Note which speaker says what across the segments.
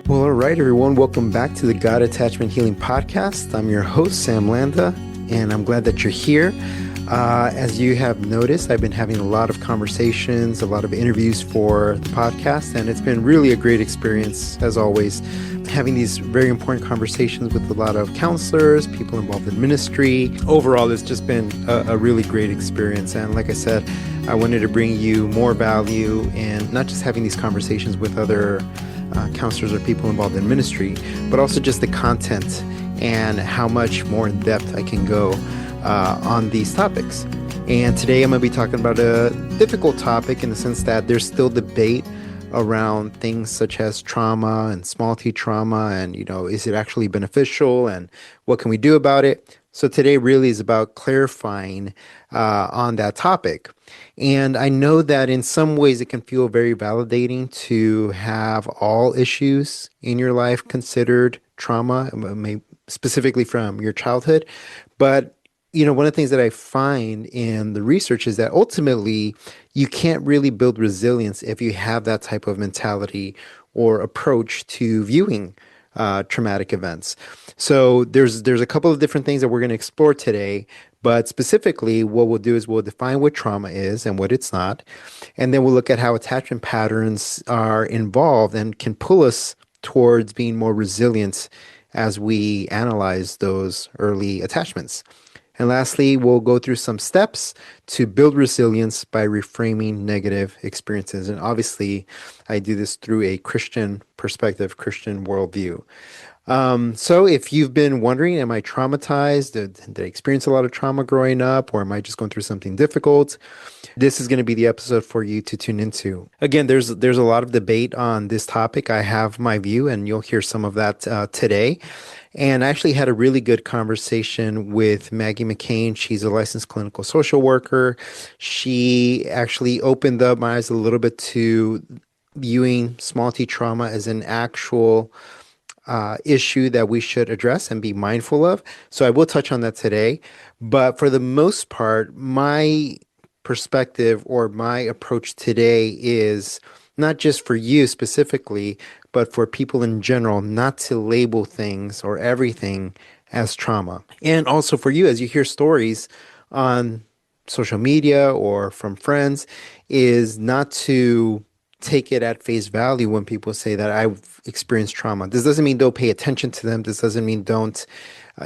Speaker 1: Well, all right, everyone. Welcome back to the God Attachment Healing Podcast. I'm your host, Sam Landa, and I'm glad that you're here. As you have noticed, I've been having a lot of conversations, a lot of interviews for the podcast, and it's been really a great experience, as always, having these very important conversations with a lot of counselors, people involved in ministry. Overall, it's just been a really great experience. And like I said, I wanted to bring you more value and not just having these conversations with other counselors or people involved in ministry, but also just the content and how much more in depth I can go on these topics. And today I'm going to be talking about a difficult topic in the sense that there's still debate around things such as trauma and small t trauma and, is it actually beneficial and what can we do about it? So today really is about clarifying on that topic. And I know that in some ways it can feel very validating to have all issues in your life considered trauma, specifically from your childhood. But one of the things that I find in the research is that ultimately you can't really build resilience if you have that type of mentality or approach to viewing traumatic events. So there's a couple of different things that we're going to explore today, but specifically what we'll do is we'll define what trauma is and what it's not, and then we'll look at how attachment patterns are involved and can pull us towards being more resilient as we analyze those early attachments. And lastly, we'll go through some steps to build resilience by reframing negative experiences. And obviously, I do this through a Christian perspective, Christian worldview. So if you've been wondering, am I traumatized? Did I experience a lot of trauma growing up? Or am I just going through something difficult? This is going to be the episode for you to tune into. Again, there's a lot of debate on this topic. I have my view, and you'll hear some of that today. And I actually had a really good conversation with Maggie McCain. She's a licensed clinical social worker. She actually opened up my eyes a little bit to viewing small t trauma as an actual issue that we should address and be mindful of. So I will touch on that today. But for the most part, my perspective or my approach today is not just for you specifically, but for people in general, not to label things or everything as trauma. And also for you, as you hear stories on social media or from friends, is not to take it at face value when people say that I've experienced trauma. This doesn't mean don't pay attention to them. This doesn't mean don't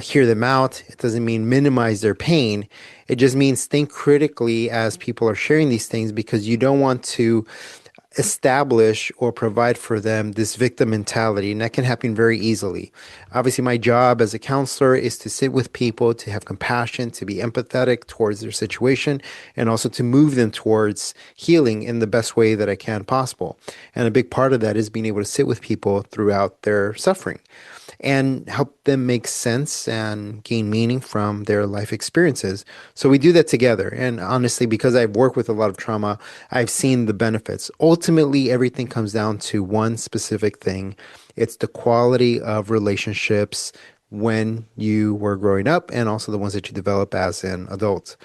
Speaker 1: hear them out. It doesn't mean minimize their pain. It just means think critically as people are sharing these things, because you don't want to establish or provide for them this victim mentality, and that can happen very easily. Obviously, my job as a counselor is to sit with people, to have compassion, to be empathetic towards their situation, and also to move them towards healing in the best way that I can possible. And a big part of that is being able to sit with people throughout their suffering and help them make sense and gain meaning from their life experiences. So we do that together. And honestly, because I've worked with a lot of trauma, I've seen the benefits. Ultimately, everything comes down to one specific thing. It's the quality of relationships when you were growing up, and also the ones that you develop as an adult.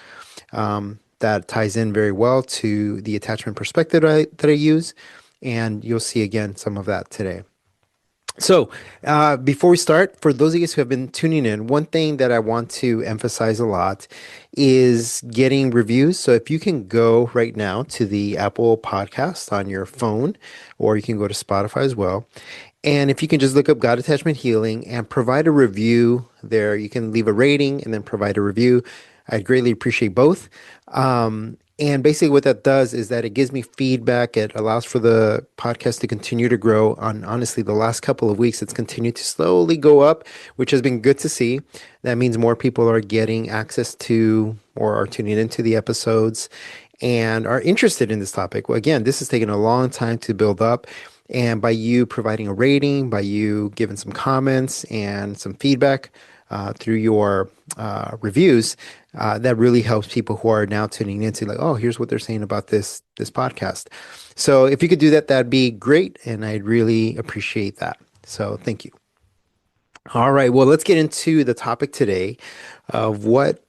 Speaker 1: That ties in very well to the attachment perspective that I use. And you'll see again some of that today. So before we start, for those of you who have been tuning in, one thing that I want to emphasize a lot is getting reviews. So if you can go right now to the Apple podcast on your phone, or you can go to Spotify as well. And if you can just look up God Attachment Healing and provide a review there, you can leave a rating and then provide a review. I'd greatly appreciate both. And basically what that does is that it gives me feedback. It allows for the podcast to continue to grow. Honestly, the last couple of weeks, it's continued to slowly go up, which has been good to see. That means more people are getting access to or are tuning into the episodes and are interested in this topic. Well, again, this has taken a long time to build up. And by you providing a rating, by you giving some comments and some feedback through your reviews, that really helps people who are now tuning into, like, oh, here's what they're saying about this podcast. So if you could do that, that'd be great, and I'd really appreciate that. So thank you. All right, well, let's get into the topic today of what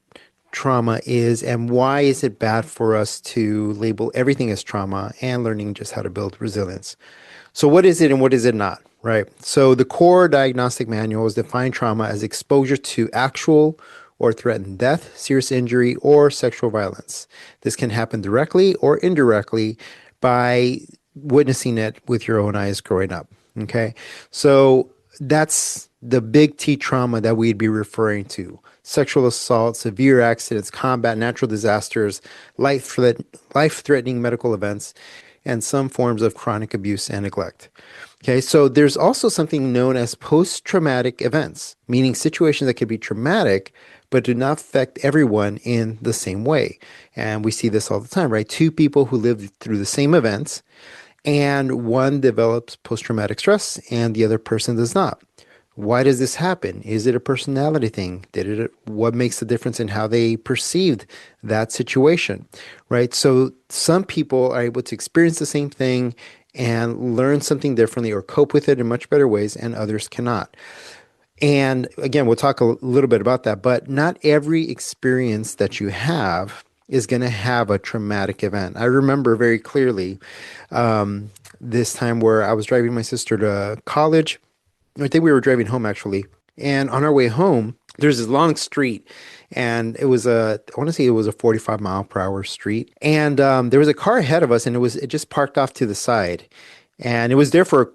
Speaker 1: trauma is and why is it bad for us to label everything as trauma, and learning just how to build resilience. So what is it and what is it not? Right. So the core diagnostic manuals define trauma as exposure to actual or threatened death, serious injury, or sexual violence. This can happen directly or indirectly by witnessing it with your own eyes growing up. Okay. So that's the big T trauma that we'd be referring to. Sexual assault, severe accidents, combat, natural disasters, life-threatening medical events, and some forms of chronic abuse and neglect. Okay, so there's also something known as post-traumatic events, meaning situations that could be traumatic but do not affect everyone in the same way. And we see this all the time, right? Two people who live through the same events, and one develops post-traumatic stress and the other person does not. Why does this happen? Is it a personality thing? What makes the difference in how they perceived that situation, right? So some people are able to experience the same thing and learn something differently or cope with it in much better ways, and others cannot. And again, we'll talk a little bit about that, but not every experience that you have is going to have a traumatic event. I remember very clearly this time where I was driving my sister to college. I think we were driving home actually. And on our way home, there's this long street, and I want to say it was a 45 mile per hour street. And there was a car ahead of us, and it just parked off to the side. And it was there for,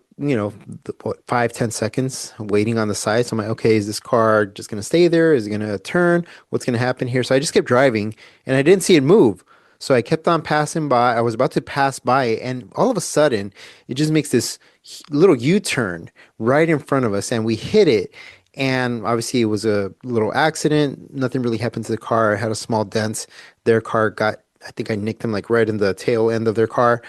Speaker 1: 5, 10 seconds waiting on the side. So I'm like, okay, is this car just going to stay there? Is it going to turn? What's going to happen here? So I just kept driving, and I didn't see it move. So I kept on passing by. I was about to pass by, and all of a sudden, it just makes this little U-turn right in front of us, and we hit it. And obviously, it was a little accident. Nothing really happened to the car. I had a small dent. Their car I think I nicked them like right in the tail end of their car.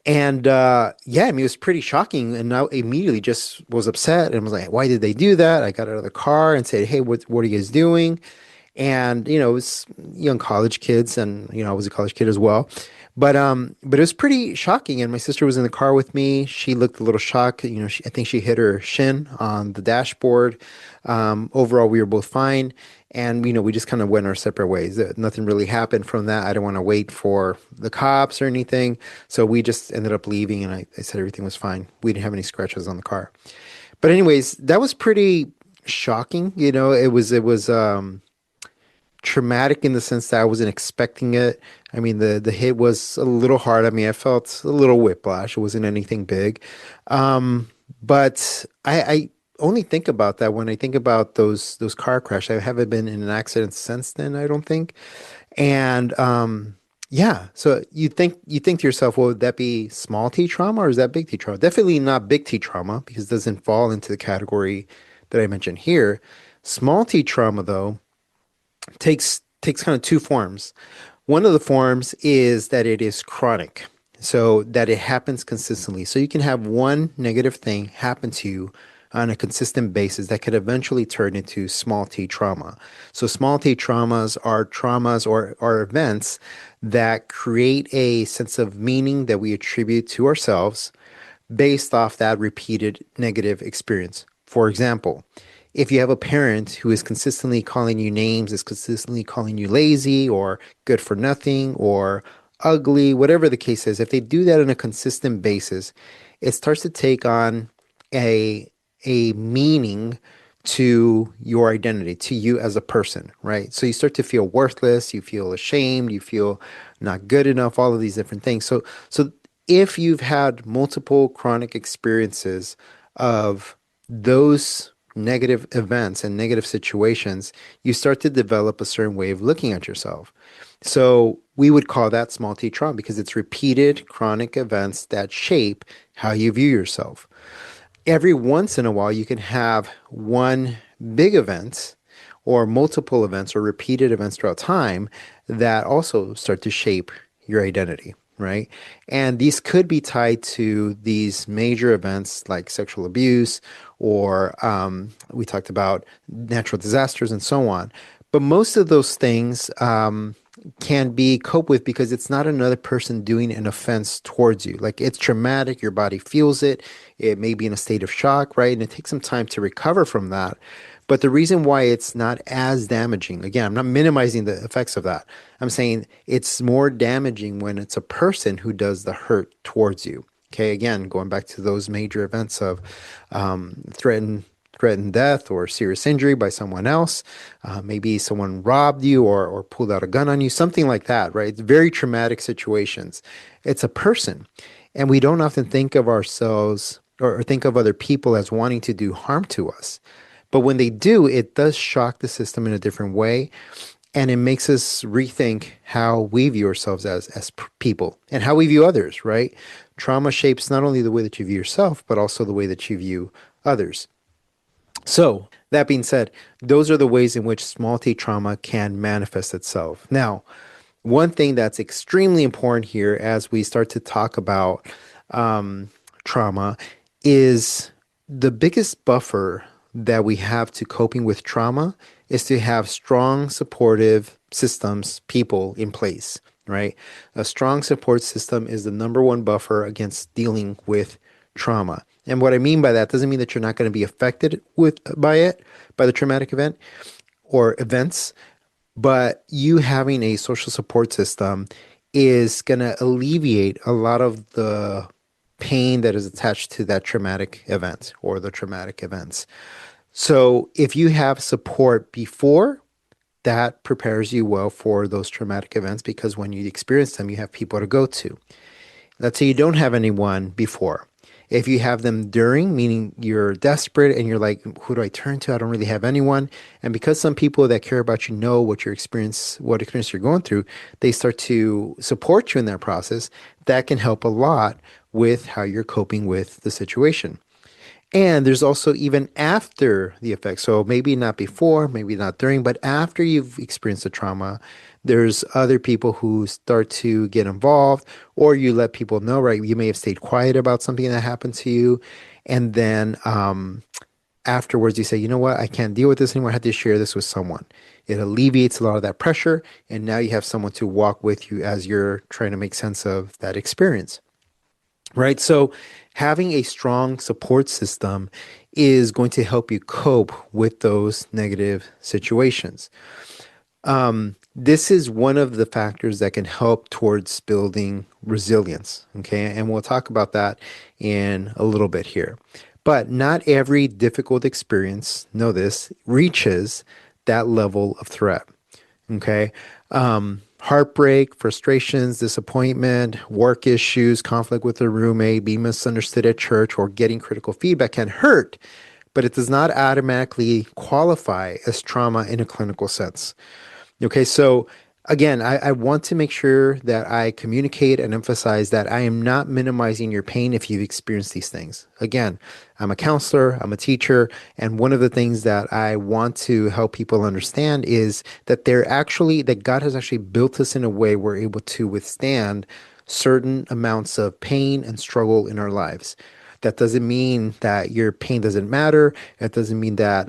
Speaker 1: And yeah, I mean, it was pretty shocking. And I immediately just was upset and was like, why did they do that? I got out of the car and said, hey, what are you guys doing? And it was young college kids, and I was a college kid as well. But it was pretty shocking. And my sister was in the car with me. She looked a little shocked. I think she hit her shin on the dashboard. Overall, we were both fine, and we just kind of went our separate ways. Nothing really happened from that. I didn't want to wait for the cops or anything, so we just ended up leaving. And I said everything was fine. We didn't have any scratches on the car. But anyways, that was pretty shocking. It was traumatic in the sense that I wasn't expecting it. I mean, the hit was a little hard. I mean, I felt a little whiplash. It wasn't anything big. But I only think about that when I think about those car crashes. I haven't been in an accident since then, I don't think. And yeah, so you think to yourself, well, would that be small T trauma or is that big T trauma? Definitely not big T trauma because it doesn't fall into the category that I mentioned here. Small T trauma, though, takes kind of two forms. One of the forms is that it is chronic, so that it happens consistently. So you can have one negative thing happen to you on a consistent basis that could eventually turn into small t trauma. So small t traumas or are events that create a sense of meaning that we attribute to ourselves based off that repeated negative experience. For example, if you have a parent who is consistently calling you names, is consistently calling you lazy or good for nothing or ugly, whatever the case is, if they do that on a consistent basis, it starts to take on a meaning to your identity, to you as a person, right? So you start to feel worthless, you feel ashamed, you feel not good enough, all of these different things. So if you've had multiple chronic experiences of those negative events and negative situations, you start to develop a certain way of looking at yourself. So we would call that small t trauma because it's repeated chronic events that shape how you view yourself. Every once in a while, you can have one big event or multiple events or repeated events throughout time that also start to shape your identity, right? And these could be tied to these major events like sexual abuse or we talked about natural disasters and so on. But most of those things can be coped with because it's not another person doing an offense towards you. Like it's traumatic, your body feels it, it may be in a state of shock, right? And it takes some time to recover from that. But the reason why it's not as damaging, again, I'm not minimizing the effects of that. I'm saying it's more damaging when it's a person who does the hurt towards you. Okay, again, going back to those major events of threatened death or serious injury by someone else. Maybe someone robbed you or pulled out a gun on you, something like that, right? It's very traumatic situations. It's a person. And we don't often think of ourselves or think of other people as wanting to do harm to us. But when they do, it does shock the system in a different way. And it makes us rethink how we view ourselves as people and how we view others, right? Trauma shapes not only the way that you view yourself, but also the way that you view others. So, that being said, those are the ways in which small t trauma can manifest itself. Now, one thing that's extremely important here as we start to talk about trauma is the biggest buffer that we have to coping with trauma is to have strong supportive systems, people in place, right? A strong support system is the number one buffer against dealing with trauma. And what I mean by that doesn't mean that you're not going to be affected by the traumatic event or events, but you having a social support system is going to alleviate a lot of the pain that is attached to that traumatic event or the traumatic events. So if you have support before, that prepares you well for those traumatic events because when you experience them, you have people to go to. Let's say you don't have anyone before. If you have them during, meaning you're desperate and you're like, who do I turn to? I don't really have anyone. And because some people that care about you know what experience you're going through, they start to support you in that process. That can help a lot with how you're coping with the situation. And there's also even after the effects. So maybe not before, maybe not during, but after you've experienced the trauma, there's other people who start to get involved, or you let people know, right? You may have stayed quiet about something that happened to you. And then afterwards, you say, you know what? I can't deal with this anymore. I have to share this with someone. It alleviates a lot of that pressure. And now you have someone to walk with you as you're trying to make sense of that experience, right? So having a strong support system is going to help you cope with those negative situations. This is one of the factors that can help towards building resilience. Okay. And we'll talk about that in a little bit here. But not every difficult experience, know this, reaches that level of threat. Okay. Heartbreak, frustrations, disappointment, work issues, conflict with a roommate, being misunderstood at church, or getting critical feedback can hurt, but it does not automatically qualify as trauma in a clinical sense. Okay, so again, I want to make sure that I communicate and emphasize that I am not minimizing your pain if you've experienced these things. Again, I'm a counselor, I'm a teacher, and one of the things that I want to help people understand is that that God has actually built us in a way we're able to withstand certain amounts of pain and struggle in our lives. That doesn't mean that your pain doesn't matter. It doesn't mean that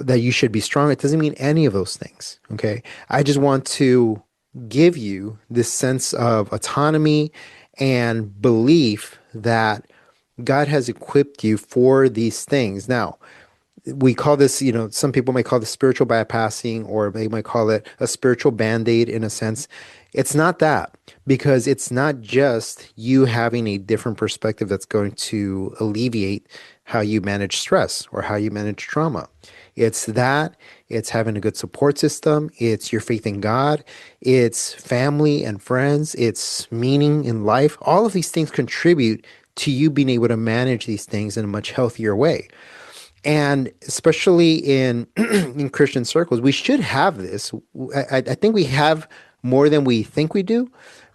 Speaker 1: you should be strong. It doesn't mean any of those things. Okay. I just want to give you this sense of autonomy and belief that God has equipped you for these things. Now, we call this, some people may call this spiritual bypassing, or they might call it a spiritual band-aid in a sense. It's not that, because it's not just you having a different perspective that's going to alleviate how you manage stress or how you manage trauma. It's having a good support system, it's your faith in God, it's family and friends, it's meaning in life. All of these things contribute to you being able to manage these things in a much healthier way. And especially in in Christian circles, we should have this. I think we have more than we think we do,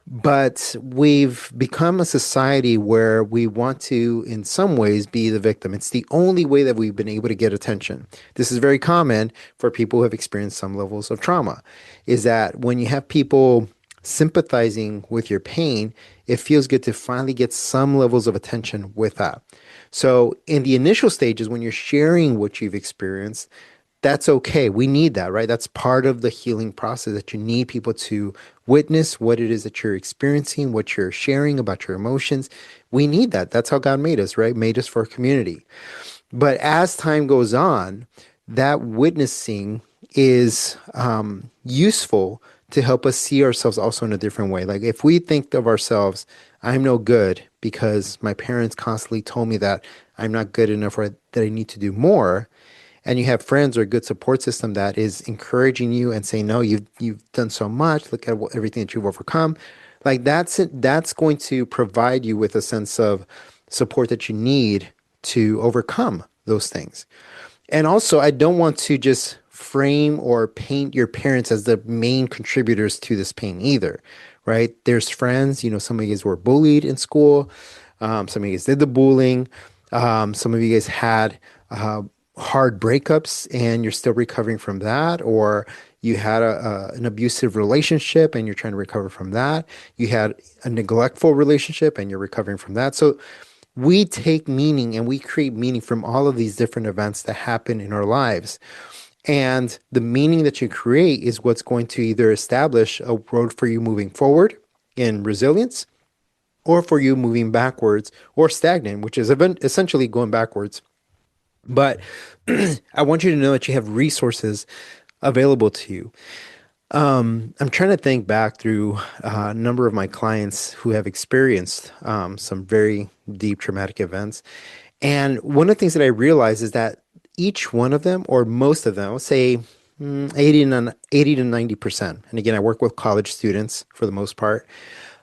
Speaker 1: but we've become a society where we want to, in some ways, be the victim. It's the only way that we've been able to get attention. This is very common for people who have experienced some levels of trauma, is that when you have people sympathizing with your pain, it feels good to finally get some levels of attention with that. So in the initial stages, when you're sharing what you've experienced, that's okay. We need that, right? That's part of the healing process, that you need people to witness what it is that you're experiencing, what you're sharing about your emotions. We need that. That's how God made us, right? Made us for a community. But as time goes on, that witnessing is useful to help us see ourselves also in a different way. Like if we think of ourselves, I'm no good because my parents constantly told me that I'm not good enough or that I need to do more, and you have friends or a good support system that is encouraging you and saying, no, you've done so much. Look at everything that you've overcome. Like that's going to provide you with a sense of support that you need to overcome those things. And also, I don't want to just frame or paint your parents as the main contributors to this pain either, right? There's friends, some of you guys were bullied in school. Some of you guys did the bullying. Some of you guys had hard breakups and you're still recovering from that, or you had an abusive relationship and you're trying to recover from that. You had a neglectful relationship and you're recovering from that. So we take meaning and we create meaning from all of these different events that happen in our lives. And the meaning that you create is what's going to either establish a road for you moving forward in resilience or for you moving backwards or stagnant, which is essentially going backwards. But I want you to know that you have resources available to you. I'm trying to think back through a number of my clients who have experienced some very deep traumatic events. And one of the things that I realized is that each one of them, or most of them, I would say 80 to 90%. And again, I work with college students for the most part.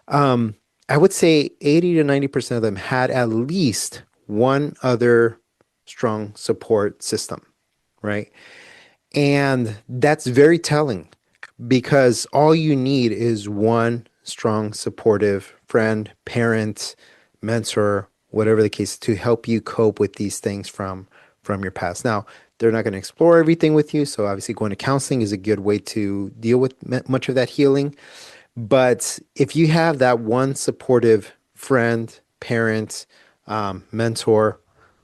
Speaker 1: I would say 80 to 90% of them had at least one other strong support system, right? And that's very telling because all you need is one strong, supportive friend, parent, mentor, whatever the case, to help you cope with these things from your past. Now, they're not going to explore everything with you, so obviously going to counseling is a good way to deal with much of that healing. But if you have that one supportive friend, parent, mentor,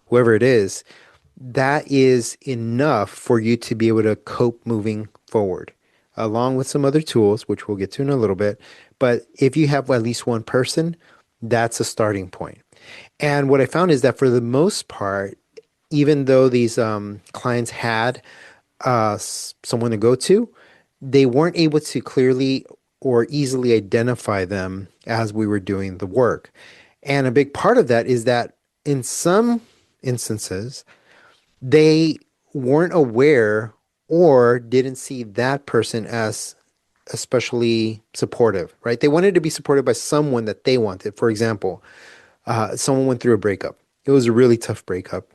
Speaker 1: whoever it is, that is enough for you to be able to cope moving forward, along with some other tools, which we'll get to in a little bit. But if you have at least one person, that's a starting point. And what I found is that for the most part, even though these clients had someone to go to, they weren't able to clearly or easily identify them as we were doing the work. And a big part of that is that in some instances, they weren't aware or didn't see that person as especially supportive, right? They wanted to be supported by someone that they wanted. For example, someone went through a breakup. It was a really tough breakup.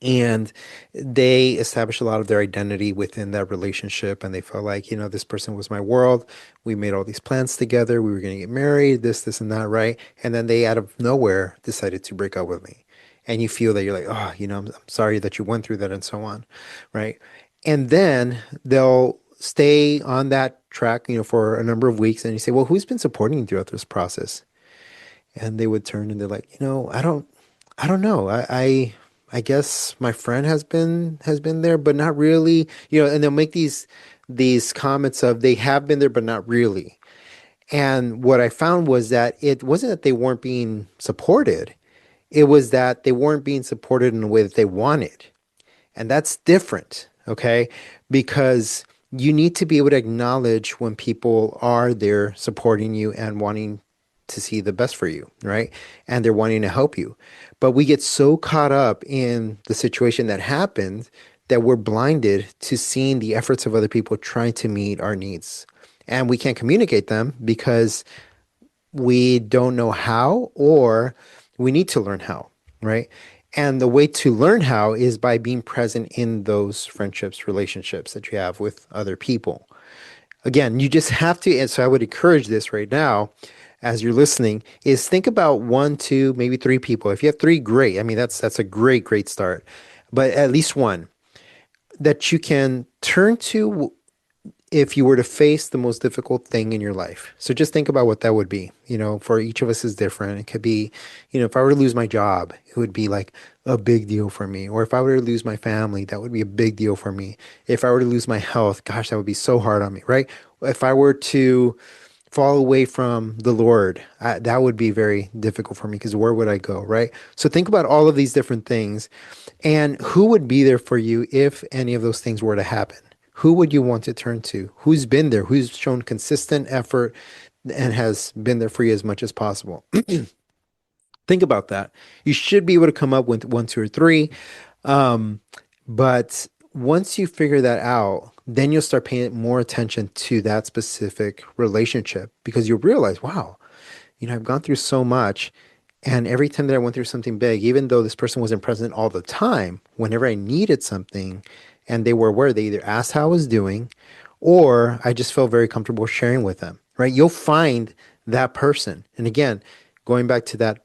Speaker 1: And they established a lot of their identity within that relationship. And they felt like, this person was my world. We made all these plans together. We were going to get married, this, and that, right? And then they, out of nowhere, decided to break up with me. And you feel that you're like, oh, I'm sorry that you went through that and so on, right? And then they'll stay on that track, for a number of weeks. And you say, well, who's been supporting you throughout this process? And they would turn and they're like, I don't know. I guess my friend has been there, but not really, and they'll make these comments of they have been there, but not really. And what I found was that it wasn't that they weren't being supported. It was that they weren't being supported in the way that they wanted. And that's different, okay? Because you need to be able to acknowledge when people are there supporting you and wanting to see the best for you, right? And they're wanting to help you. But we get so caught up in the situation that happened that we're blinded to seeing the efforts of other people trying to meet our needs. And we can't communicate them because we don't know how, or we need to learn how, right? And the way to learn how is by being present in those friendships, relationships that you have with other people. Again, you just have to, and so I would encourage this right now as you're listening, is think about one, two, maybe three people. If you have three, great. I mean, that's a great start. But at least one that you can turn to if you were to face the most difficult thing in your life. So just think about what that would be. For each of us is different. It could be, if I were to lose my job, it would be like a big deal for me. Or if I were to lose my family, that would be a big deal for me. If I were to lose my health, gosh, that would be so hard on me, right? If I were to fall away from the Lord, that would be very difficult for me because where would I go, right? So think about all of these different things and who would be there for you if any of those things were to happen. Who would you want to turn to? Who's been there? Who's shown consistent effort and has been there for you as much as possible? Think about that. You should be able to come up with one, two, or three. Um, but once you figure that out, then you'll start paying more attention to that specific relationship because you'll realize, wow, I've gone through so much. And every time that I went through something big, even though this person wasn't present all the time, whenever I needed something and they were aware, they either asked how I was doing or I just felt very comfortable sharing with them, right? You'll find that person. And again, going back to that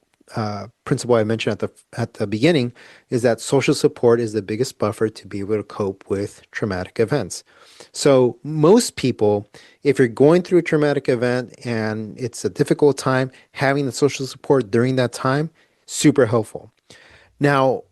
Speaker 1: principle I mentioned at the beginning, is that social support is the biggest buffer to be able to cope with traumatic events. So most people, if you're going through a traumatic event and it's a difficult time, having the social support during that time, super helpful. Now,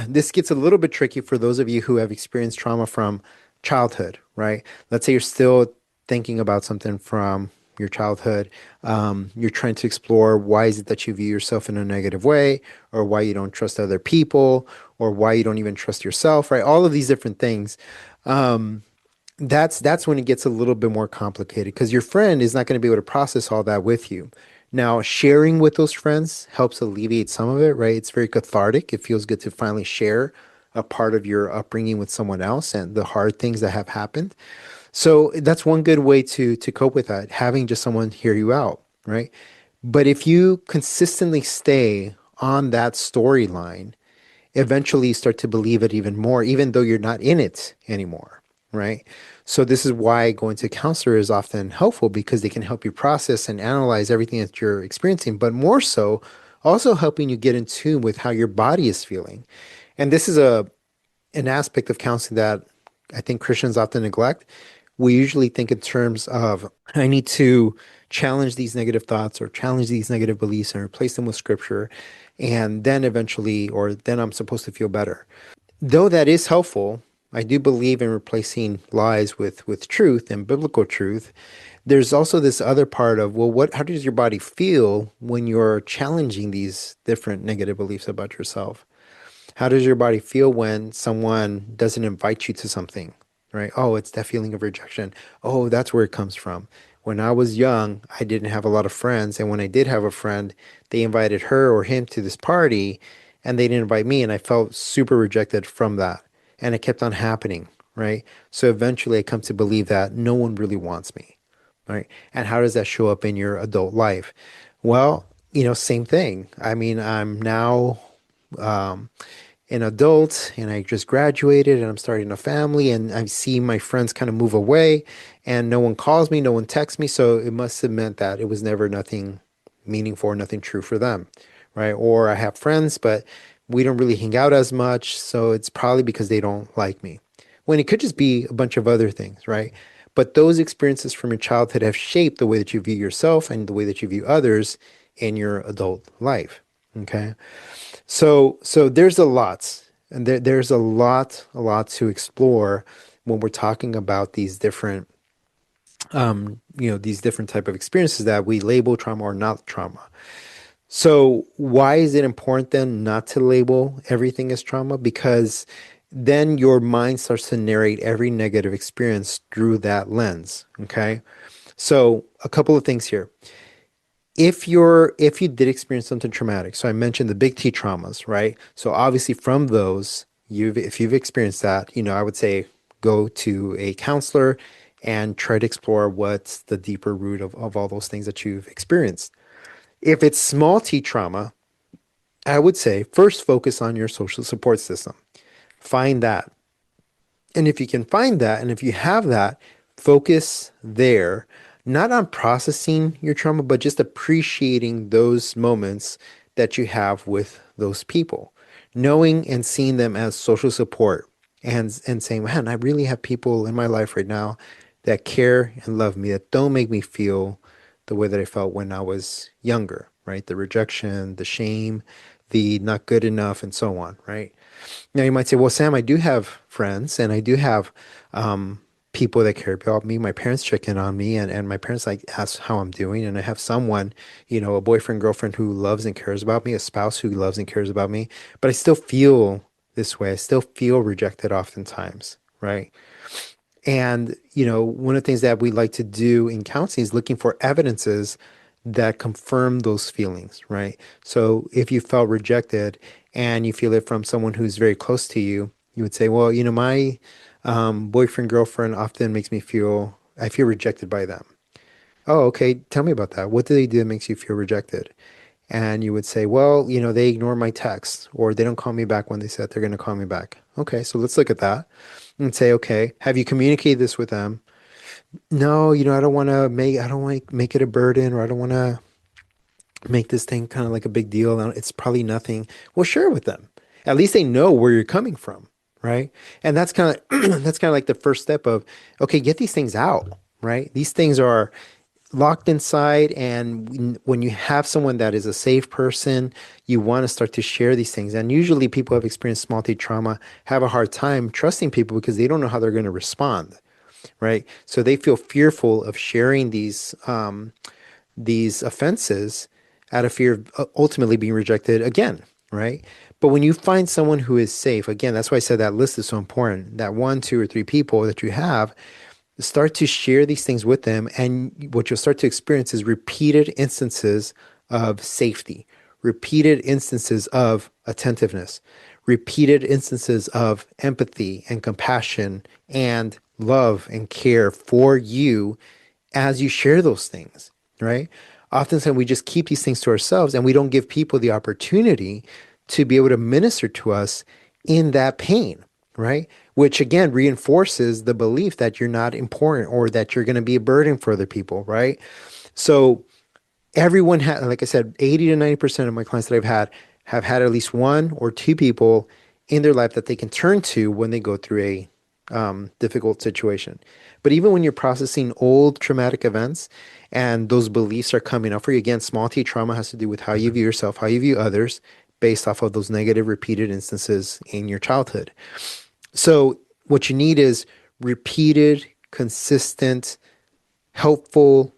Speaker 1: this gets a little bit tricky for those of you who have experienced trauma from childhood, right? Let's say you're still thinking about something from your childhood. You're trying to explore why is it that you view yourself in a negative way, or why you don't trust other people, or why you don't even trust yourself, right? All of these different things. That's when it gets a little bit more complicated because your friend is not going to be able to process all that with you. Now, sharing with those friends helps alleviate some of it, right? It's very cathartic. It feels good to finally share a part of your upbringing with someone else and the hard things that have happened. So that's one good way to cope with that, having just someone hear you out, right? But if you consistently stay on that storyline, eventually you start to believe it even more, even though you're not in it anymore, right? So this is why going to a counselor is often helpful because they can help you process and analyze everything that you're experiencing, but more so also helping you get in tune with how your body is feeling. And this is a an aspect of counseling that I think Christians often neglect. We usually think in terms of, I need to challenge these negative thoughts or challenge these negative beliefs and replace them with scripture. And then eventually, or then I'm supposed to feel better. Though that is helpful, I do believe in replacing lies with truth and biblical truth. There's also this other part of, well, how does your body feel when you're challenging these different negative beliefs about yourself? How does your body feel when someone doesn't invite you to something, right? Oh, it's that feeling of rejection. Oh, that's where it comes from. When I was young, I didn't have a lot of friends. And when I did have a friend, they invited her or him to this party and they didn't invite me. And I felt super rejected from that. And it kept on happening, right? So eventually I come to believe that no one really wants me, right? And how does that show up in your adult life? Well, same thing. I mean, I'm now an adult and I just graduated and I'm starting a family and I see my friends kind of move away and no one calls me, no one texts me. So it must have meant that it was never nothing meaningful or nothing true for them, right? Or I have friends, but we don't really hang out as much. So it's probably because they don't like me. When it could just be a bunch of other things, right? But those experiences from your childhood have shaped the way that you view yourself and the way that you view others in your adult life. Okay. So there's a lot, and there's a lot to explore when we're talking about these different, these different type of experiences that we label trauma or not trauma. So why is it important then not to label everything as trauma? Because then your mind starts to narrate every negative experience through that lens. Okay. So a couple of things here. If you did experience something traumatic, so I mentioned the big T traumas, right? So obviously from those, if you've experienced that, I would say go to a counselor and try to explore what's the deeper root of all those things that you've experienced. If it's small T trauma, I would say first focus on your social support system. Find that. And if you can find that, and if you have that, focus there, not on processing your trauma, but just appreciating those moments that you have with those people, knowing and seeing them as social support and saying, man, I really have people in my life right now that care and love me, that don't make me feel the way that I felt when I was younger, right? The rejection, the shame, the not good enough, and so on, right? Now you might say, well, Sam, I do have friends and I do have people that care about me. My parents check in on me and my parents like ask how I'm doing. And I have someone, a boyfriend, girlfriend who loves and cares about me, a spouse who loves and cares about me. But I still feel this way. I still feel rejected oftentimes, right? And, one of the things that we like to do in counseling is looking for evidences that confirm those feelings, right? So if you felt rejected and you feel it from someone who's very close to you, you would say, well, my boyfriend, girlfriend often makes me I feel rejected by them. Oh, okay. Tell me about that. What do they do that makes you feel rejected? And you would say, well, they ignore my texts or they don't call me back when they said they're going to call me back. Okay, so let's look at that and say, okay, have you communicated this with them? No, I don't want to make it a burden, or I don't want to make this thing kind of like a big deal. It's probably nothing. Well, share it with them. At least they know where you're coming from, right? And that's kind of that's kind of like the first step of, okay, get these things out, right? These things are locked inside, and when you have someone that is a safe person, you want to start to share these things. And usually people who have experienced small t trauma have a hard time trusting people because they don't know how they're going to respond, right? So they feel fearful of sharing these offenses out of fear of ultimately being rejected again, right? But when you find someone who is safe, again, that's why I said that list is so important. That one, two, or three people that you have, start to share these things with them. And what you'll start to experience is repeated instances of safety, repeated instances of attentiveness, repeated instances of empathy and compassion and love and care for you as you share those things, right? Oftentimes we just keep these things to ourselves and we don't give people the opportunity to be able to minister to us in that pain, right? Which again reinforces the belief that you're not important or that you're going to be a burden for other people, right? So everyone had, like I said, 80 to 90% of my clients that I've had have had at least one or two people in their life that they can turn to when they go through a difficult situation. But even when you're processing old traumatic events and those beliefs are coming up for you, again, small t trauma has to do with how you view yourself, how you view others based off of those negative repeated instances in your childhood. So what you need is repeated, consistent, helpful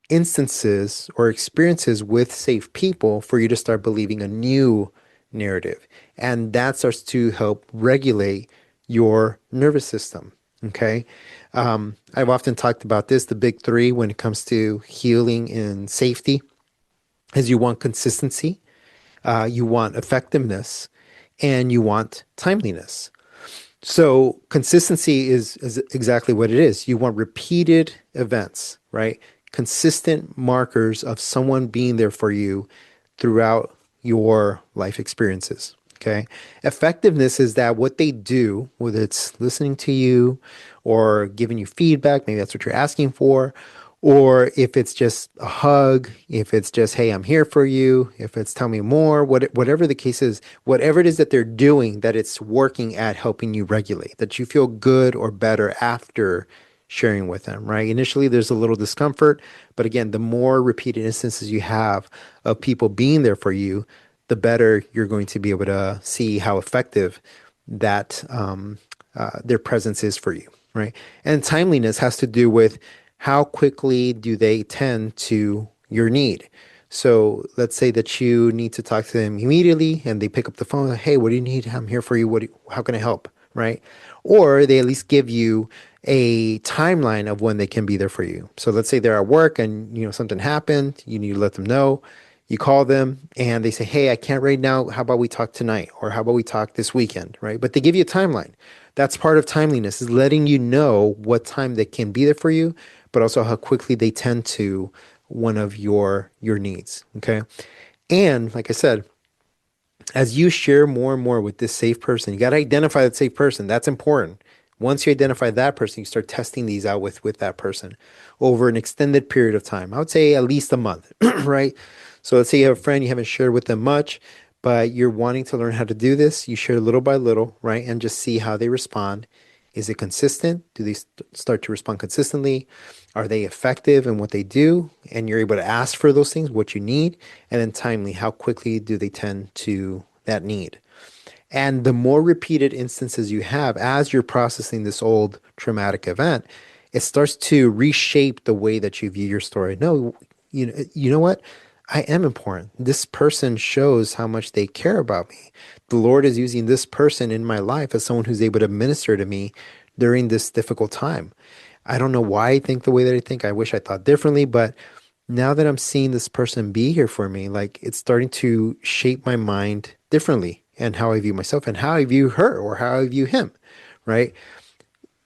Speaker 1: instances or experiences with safe people for you to start believing a new narrative. And that starts to help regulate your nervous system. Okay. I've often talked about this, the big three when it comes to healing and safety is you want consistency, you want effectiveness, and you want timeliness. So consistency is exactly what it is. You want repeated events, right? Consistent markers of someone being there for you throughout your life experiences. Okay. Effectiveness is that what they do, whether it's listening to you or giving you feedback, maybe that's what you're asking for, or if it's just a hug, if it's just, hey, I'm here for you, if it's tell me more, whatever the case is, whatever it is that they're doing, that it's working at helping you regulate, that you feel good or better after sharing with them, right? Initially, there's a little discomfort, but again, the more repeated instances you have of people being there for you, the better you're going to be able to see how effective that their presence is for you, right? And timeliness has to do with how quickly do they tend to your need. So let's say that you need to talk to them immediately and they pick up the phone, hey, what do you need? I'm here for you. How can I help? Right? Or they at least give you a timeline of when they can be there for you. So let's say they're at work and something happened, you need to let them know. You call them and they say, hey, I can't right now. How about we talk tonight? Or how about we talk this weekend? Right? But they give you a timeline. That's part of timeliness, is letting you know what time they can be there for you, but also how quickly they tend to one of your needs. Okay. And like I said, as you share more and more with this safe person, you got to identify that safe person. That's important. Once you identify that person, you start testing these out with that person over an extended period of time. I would say at least a month, right? So let's say you have a friend, you haven't shared with them much, but you're wanting to learn how to do this. You share little by little, right? And just see how they respond. Is it consistent? Do they start to respond consistently? Are they effective in what they do? And you're able to ask for those things, what you need. And then timely, how quickly do they tend to that need? And the more repeated instances you have as you're processing this old traumatic event, it starts to reshape the way that you view your story. No, you know what? I am important. This person shows how much they care about me. The Lord is using this person in my life as someone who's able to minister to me during this difficult time. I don't know why I think the way that I think. I wish I thought differently, but now that I'm seeing this person be here for me, like it's starting to shape my mind differently and how I view myself and how I view her or how I view him, right?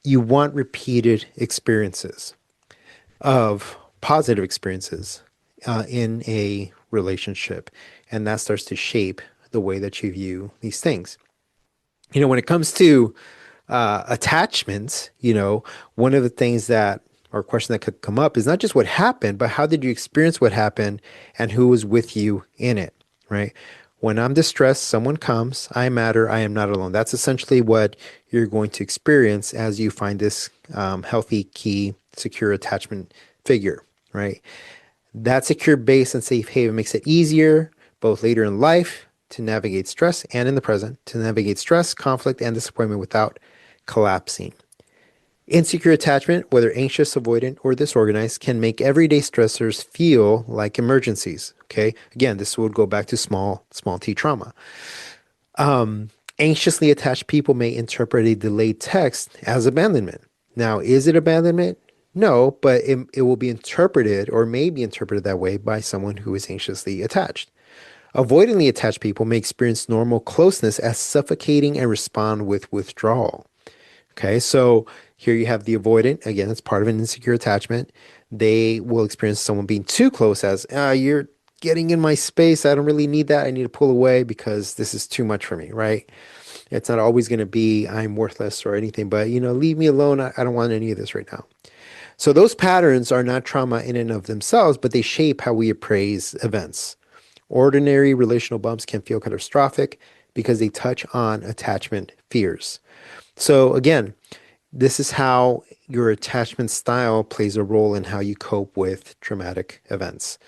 Speaker 1: You want repeated experiences of positive experiences in a relationship, and that starts to shape the way that you view these things. When it comes to attachments, one of the things that or question that could come up is not just what happened, but how did you experience what happened and who was with you in it, right? When I'm distressed, someone comes, I matter, I am not alone. That's essentially what you're going to experience as you find this healthy, key, secure attachment figure, right? That secure base and safe haven makes it easier, both later in life, to navigate stress and in the present, to navigate stress, conflict, and disappointment without collapsing. Insecure attachment, whether anxious, avoidant, or disorganized, can make everyday stressors feel like emergencies. Okay. Again, this would go back to small t trauma. Anxiously attached people may interpret a delayed text as abandonment. Now, is it abandonment? No, but it will be interpreted or may be interpreted that way by someone who is anxiously attached. Avoidantly attached people may experience normal closeness as suffocating and respond with withdrawal. Okay, so here you have the avoidant. Again, it's part of an insecure attachment. They will experience someone being too close as, you're getting in my space. I don't really need that. I need to pull away because this is too much for me, right? It's not always going to be I'm worthless or anything, but leave me alone. I don't want any of this right now. So those patterns are not trauma in and of themselves, but they shape how we appraise events. Ordinary relational bumps can feel catastrophic because they touch on attachment fears. So again, this is how your attachment style plays a role in how you cope with traumatic events.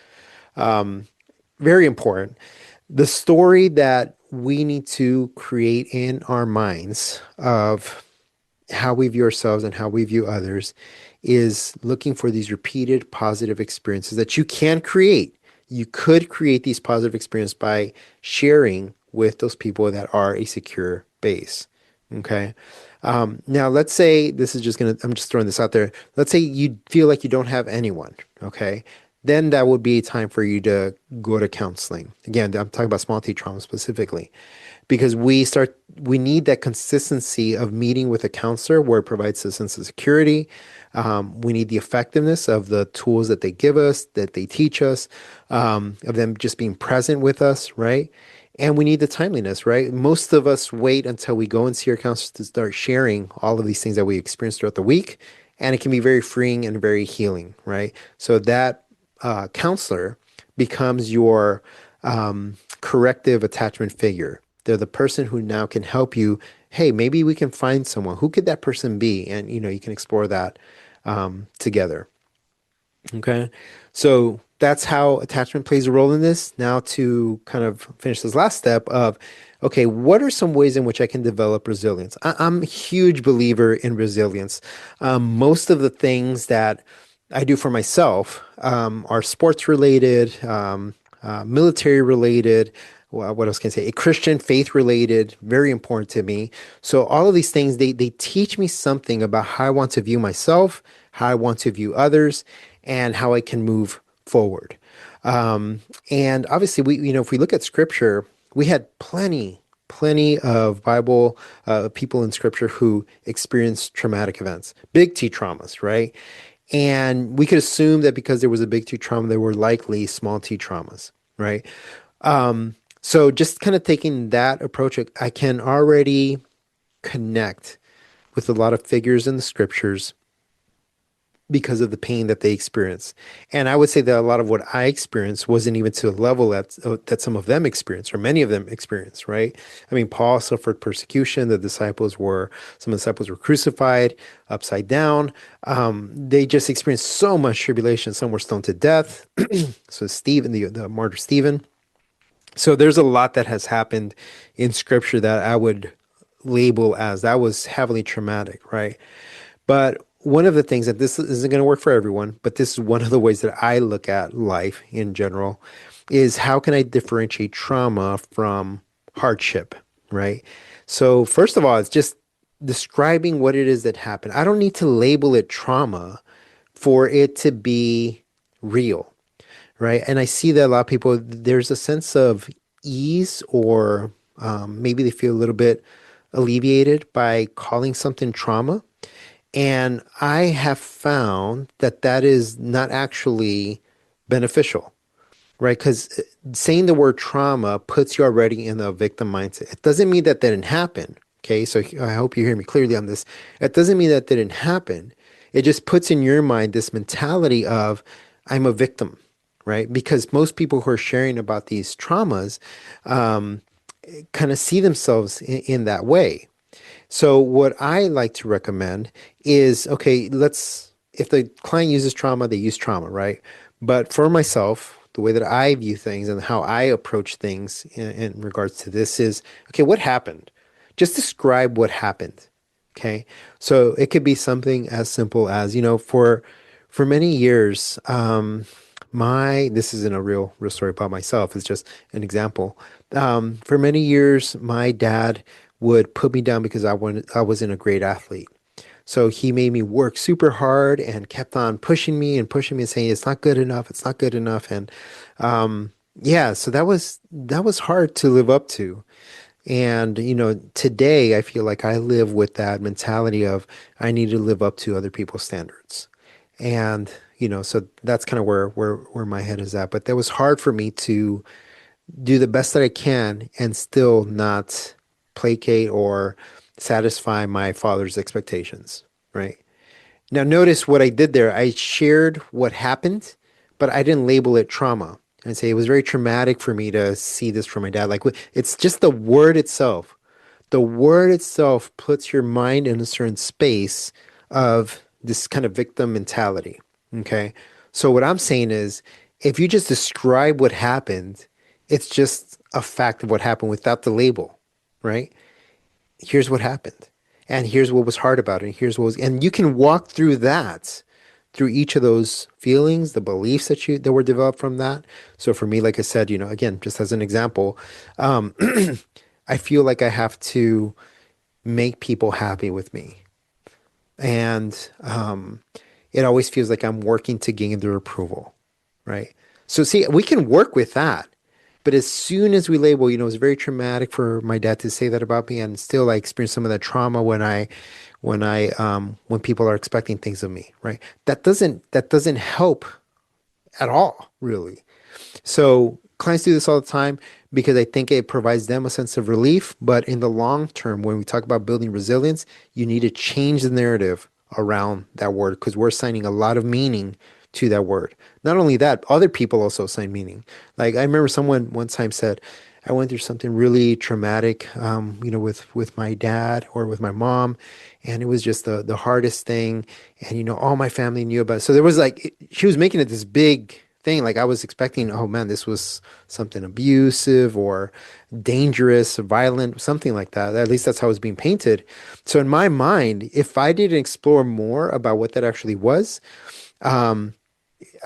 Speaker 1: Very important. The story that we need to create in our minds of how we view ourselves and how we view others is looking for these repeated positive experiences that you can create. You could create these positive experiences by sharing with those people that are a secure base. Okay. Now let's say I'm just throwing this out there. Let's say you feel like you don't have anyone. Okay. Then that would be a time for you to go to counseling. Again, I'm talking about small T trauma specifically, because we need that consistency of meeting with a counselor where it provides a sense of security. We need the effectiveness of the tools that they give us, that they teach us, of them just being present with us, right? And we need the timeliness, right? Most of us wait until we go and see our counselors to start sharing all of these things that we experience throughout the week. And it can be very freeing and very healing, right? So that counselor becomes your corrective attachment figure. They're the person who now can help you. Hey, maybe we can find someone. Who could that person be? And you can explore that together. Okay, so that's how attachment plays a role in this. Now to kind of finish this last step of, okay, what are some ways in which I can develop resilience? I'm a huge believer in resilience. Most of the things that I do for myself are sports related, military related. Well, what else can I say? A Christian faith related, very important to me. So all of these things, they teach me something about how I want to view myself, how I want to view others, and how I can move forward. And obviously, if we look at Scripture, we had plenty of Bible people in Scripture who experienced traumatic events, big T traumas, right? And we could assume that because there was a big T trauma, there were likely small T traumas, right? So just kind of taking that approach, I can already connect with a lot of figures in the Scriptures because of the pain that they experience. And I would say that a lot of what I experienced wasn't even to the level that some of them experienced, or many of them experienced, right? I mean, Paul suffered persecution. Some of the disciples were crucified upside down. They just experienced so much tribulation. Some were stoned to death. So Stephen, the martyr Stephen. So there's a lot that has happened in Scripture that I would label as that was heavily traumatic, right? But one of the things that this isn't going to work for everyone, but this is one of the ways that I look at life in general, is how can I differentiate trauma from hardship, right? So first of all, it's just describing what it is that happened. I don't need to label it trauma for it to be real, right? And I see that a lot of people, there's a sense of ease or maybe they feel a little bit alleviated by calling something trauma. And I have found that that is not actually beneficial, right? Because saying the word trauma puts you already in a victim mindset. It doesn't mean that didn't happen. Okay. So I hope you hear me clearly on this. It doesn't mean that didn't happen. It just puts in your mind this mentality of, I'm a victim, right? Because most people who are sharing about these traumas kind of see themselves in that way. So what I like to recommend is, okay, if the client uses trauma, they use trauma, right? But for myself, the way that I view things and how I approach things in regards to this is, okay, what happened? Just describe what happened. Okay. So it could be something as simple as, for many years, this isn't a real story about myself. It's just an example. For many years, my dad would put me down because I wasn't a great athlete. So he made me work super hard and kept on pushing me and saying, it's not good enough. It's not good enough. And yeah, so that was hard to live up to. And, today I feel like I live with that mentality of I need to live up to other people's standards. And, so that's kind of where my head is at. But that was hard for me to do the best that I can and still not placate or satisfy my father's expectations, right? Now, notice what I did there. I shared what happened, but I didn't label it trauma. And say it was very traumatic for me to see this from my dad. Like it's just the word itself. The word itself puts your mind in a certain space of this kind of victim mentality. Okay. So what I'm saying is if you just describe what happened, it's just a fact of what happened without the label, right? Here's what happened. And here's what was hard about it. And here's what was, and you can walk through that, through each of those feelings, the beliefs that were developed from that. So for me, like I said, again, just as an example, um, I feel like I have to make people happy with me. And it always feels like I'm working to gain their approval, right? So see, we can work with that. But as soon as we label, it's very traumatic for my dad to say that about me, and still I experience some of that trauma when people are expecting things of me, right? That doesn't help at all, really. So clients do this all the time because I think it provides them a sense of relief. But in the long term, when we talk about building resilience, you need to change the narrative around that word because we're assigning a lot of meaning to that word. Not only that, other people also assign meaning. Like I remember someone one time said, I went through something really traumatic, with my dad or with my mom, and it was just the hardest thing. And all my family knew about it. So there was she was making it this big thing. Like I was expecting, oh man, this was something abusive or dangerous, or violent, something like that. At least that's how it was being painted. So in my mind, if I didn't explore more about what that actually was,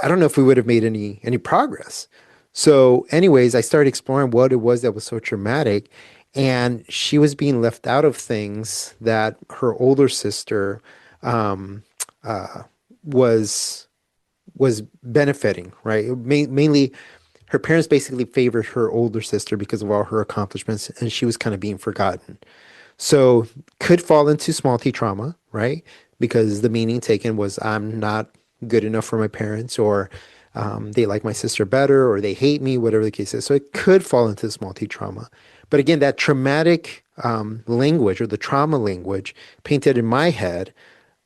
Speaker 1: I don't know if we would have made any progress. So, anyways, I started exploring what it was that was so traumatic, and she was being left out of things that her older sister um, uh, was was benefiting, right? Mainly, her parents basically favored her older sister because of all her accomplishments, and she was kind of being forgotten. So, could fall into small t trauma, right? Because the meaning taken was I'm not good enough for my parents, or they like my sister better, or they hate me, whatever the case is. So, it could fall into small t trauma. But again, that traumatic language or the trauma language painted in my head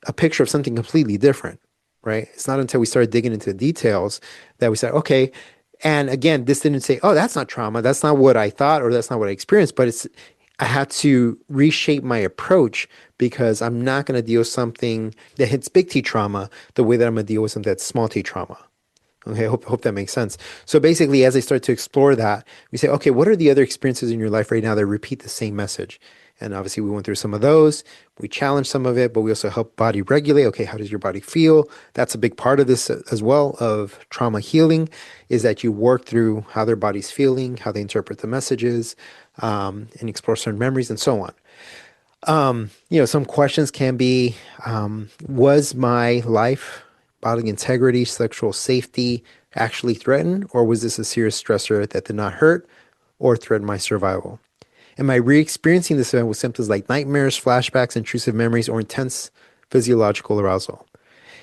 Speaker 1: a picture of something completely different, right? It's not until we started digging into the details that we said, okay. And again, this didn't say, oh, that's not trauma. That's not what I thought, or that's not what I experienced. But I had to reshape my approach because I'm not going to deal with something that hits big T trauma the way that I'm going to deal with something that's small T trauma. Okay, hope that makes sense. So basically, as I start to explore that, we say, okay, what are the other experiences in your life right now that repeat the same message? And obviously, we went through some of those. We challenged some of it, but we also help body regulate. Okay, how does your body feel? That's a big part of this as well of trauma healing, is that you work through how their body's feeling, how they interpret the messages, and explore certain memories and so on. Some questions can be, was my life, bodily integrity, sexual safety actually threatened, or was this a serious stressor that did not hurt or threaten my survival? Am I re-experiencing this event with symptoms like nightmares, flashbacks, intrusive memories, or intense physiological arousal?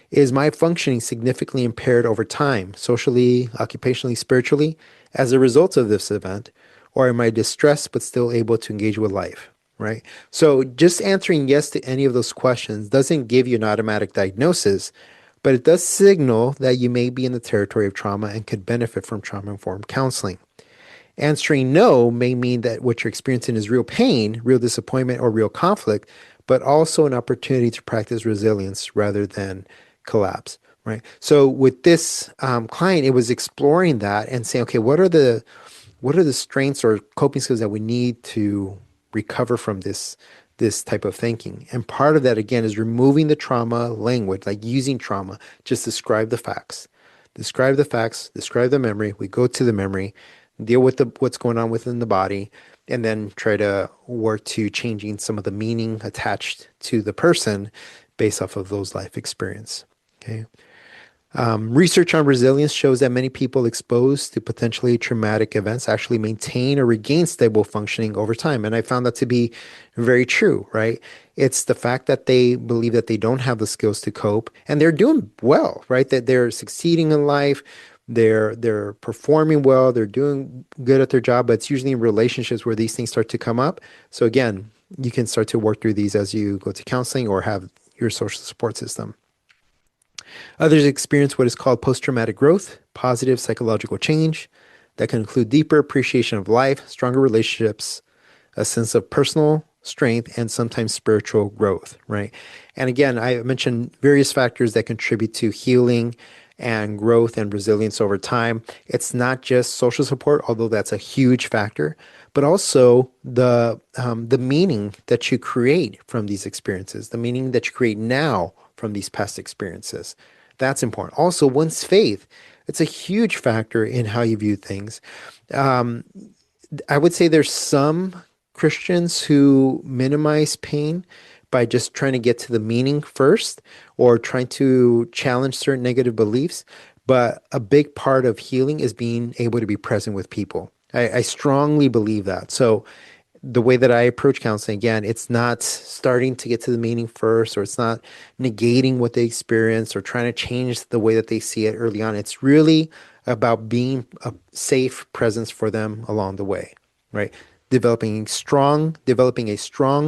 Speaker 1: Is my functioning significantly impaired over time, socially, occupationally, spiritually, as a result of this event? Or am I distressed but still able to engage with life? Right? So just answering yes to any of those questions doesn't give you an automatic diagnosis, but it does signal that you may be in the territory of trauma and could benefit from trauma informed counseling. Answering no may mean that what you're experiencing is real pain, real disappointment, or real conflict, but also an opportunity to practice resilience rather than collapse. Right. So with this client, it was exploring that and saying, okay, what are the strengths or coping skills that we need to recover from this type of thinking? And part of that again is removing the trauma language, like using trauma, just describe the facts. Describe the facts, describe the memory. We go to the memory, deal with what's going on within the body, and then try to work to changing some of the meaning attached to the person based off of those life experience. Okay. Research on resilience shows that many people exposed to potentially traumatic events actually maintain or regain stable functioning over time. And I found that to be very true, right? It's the fact that they believe that they don't have the skills to cope and they're doing well, right? That they're succeeding in life, they're performing well, they're doing good at their job, but it's usually in relationships where these things start to come up. So again, you can start to work through these as you go to counseling or have your social support system. Others experience what is called post traumatic growth, positive psychological change that can include deeper appreciation of life, stronger relationships, a sense of personal strength, and sometimes spiritual growth, right? And again, I mentioned various factors that contribute to healing and growth and resilience over time. It's not just social support, although that's a huge factor, but also the meaning that you create from these experiences, the meaning that you create now from these past experiences. That's important. Also, one's faith. It's a huge factor in how you view things. Um, I would say there's some Christians who minimize pain by just trying to get to the meaning first or trying to challenge certain negative beliefs. But a big part of healing is being able to be present with people. I strongly believe that. So the way that I approach counseling, again, it's not starting to get to the meaning first, or it's not negating what they experience or trying to change the way that they see it early on. It's really about being a safe presence for them along the way, right? Developing a strong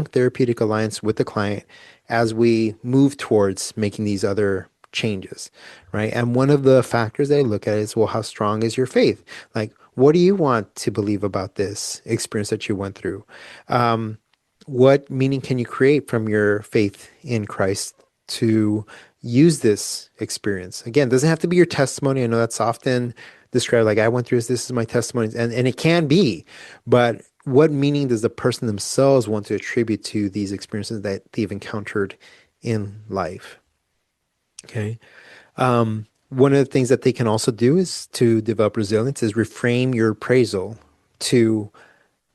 Speaker 1: therapeutic alliance with the client as we move towards making these other changes, right? And one of the factors that I look at is, well, how strong is your faith? Like, what do you want to believe about this experience that you went through? Um, what meaning can you create from your faith in Christ to use this experience? Again, it doesn't have to be your testimony. I know that's often described like I went through this is my testimony, and it can be, but what meaning does the person themselves want to attribute to these experiences that they've encountered in life? Okay. One of the things that they can also do is to develop resilience is reframe your appraisal to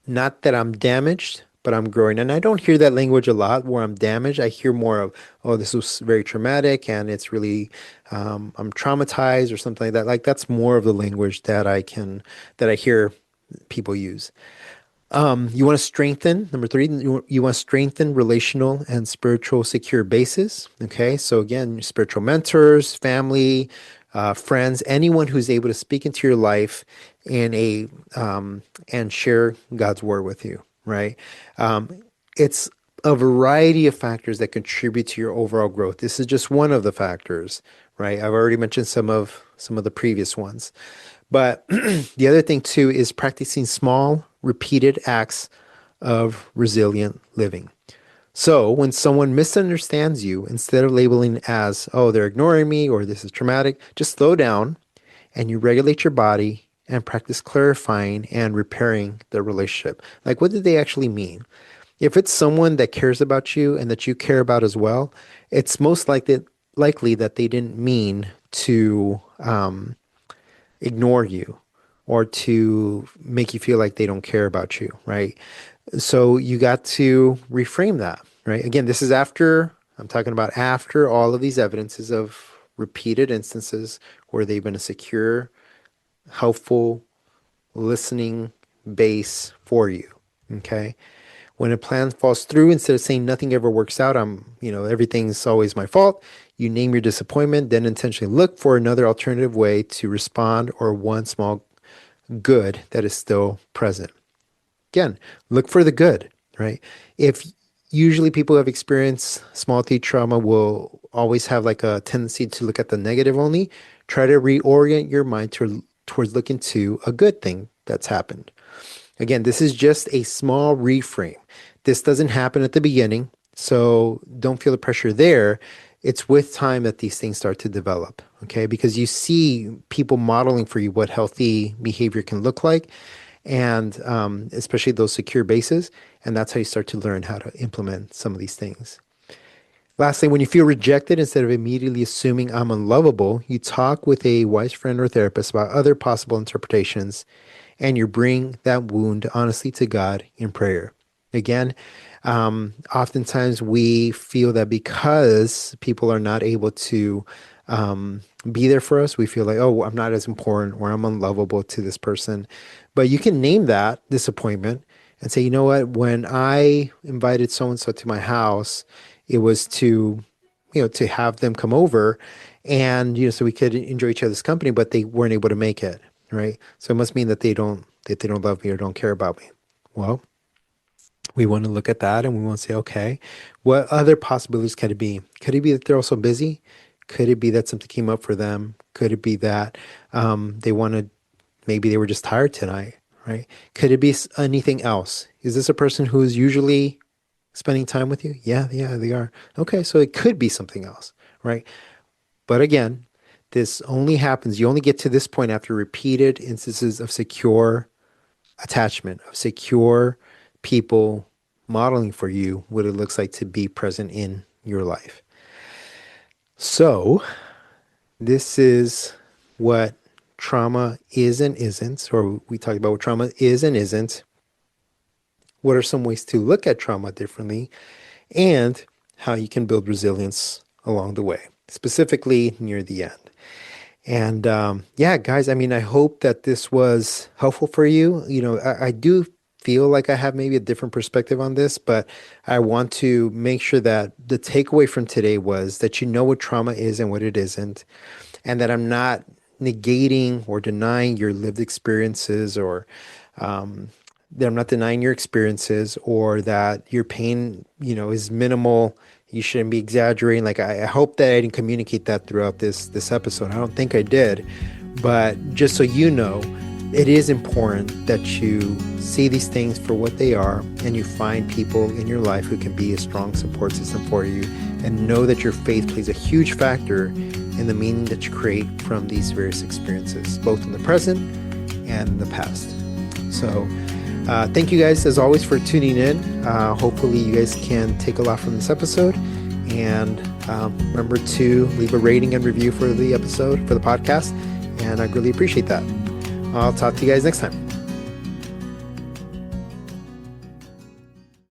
Speaker 1: not that I'm damaged, but I'm growing. And I don't hear that language a lot where I'm damaged. I hear more of, oh, this was very traumatic and it's really, I'm traumatized or something like that. Like that's more of the language that I hear people use. You want to strengthen, number three, you want to strengthen relational and spiritual secure bases. Okay. So again, spiritual mentors, family, friends, anyone who's able to speak into your life in and share God's word with you, right? It's a variety of factors that contribute to your overall growth. This is just one of the factors, right? I've already mentioned some of the previous ones. But the other thing too is practicing small, repeated acts of resilient living. So when someone misunderstands you, instead of labeling as, oh, they're ignoring me or this is traumatic, just slow down and you regulate your body and practice clarifying and repairing the relationship. Like, what did they actually mean? If it's someone that cares about you and that you care about as well, it's most likely that they didn't mean to ignore you or to make you feel like they don't care about you, right? So you got to reframe that. right? Again, this is after, I'm talking about after all of these evidences of repeated instances where they've been a secure, helpful, listening base for you. Okay. When a plan falls through, instead of saying nothing ever works out, everything's always my fault, you name your disappointment, then intentionally look for another alternative way to respond or one small good that is still present. Again, look for the good, right? If usually people who have experienced small T trauma will always have like a tendency to look at the negative only, try to reorient your mind towards looking to a good thing that's happened. Again, this is just a small reframe. This doesn't happen at the beginning, so don't feel the pressure there. It's with time that these things start to develop, okay? Because you see people modeling for you what healthy behavior can look like, and especially those secure bases, and that's how you start to learn how to implement some of these things. Lastly, when you feel rejected, instead of immediately assuming I'm unlovable, you talk with a wise friend or therapist about other possible interpretations, and you bring that wound honestly to God in prayer. Again, oftentimes we feel that because people are not able to be there for us, we feel like, oh, I'm not as important or I'm unlovable to this person. But you can name that disappointment and say, you know what, when I invited so-and-so to my house, it was to have them come over and, so we could enjoy each other's company, but they weren't able to make it, right? So it must mean that they don't love me or don't care about me. Well, we want to look at that and we want to say, okay, what other possibilities could it be? Could it be that they're also busy? Could it be that something came up for them? Could it be that maybe they were just tired tonight, right? Could it be anything else? Is this a person who is usually spending time with you? Yeah, they are. Okay, so it could be something else, right? But again, this only happens, you only get to this point after repeated instances of secure attachment, of secure people modeling for you what it looks like to be present in your life. So this is what trauma is and isn't, or we talked about what trauma is and isn't. What are some ways to look at trauma differently, and how you can build resilience along the way, specifically near the end. And guys, I hope that this was helpful for you. I do feel like I have maybe a different perspective on this, but I want to make sure that the takeaway from today was that you know what trauma is and what it isn't, and that I'm not negating or denying your lived experiences, or that I'm not denying your experiences, or that your pain, is minimal. You shouldn't be exaggerating. Like, I hope that I didn't communicate that throughout this episode. I don't think I did, but just so you know, it is important that you see these things for what they are, and you find people in your life who can be a strong support system for you, and know that your faith plays a huge factor in the meaning that you create from these various experiences, both in the present and in the past. So thank you guys, as always, for tuning in. Hopefully you guys can take a lot from this episode, and remember to leave a rating and review for the episode, for the podcast, and I really appreciate that. I'll talk to you guys next time.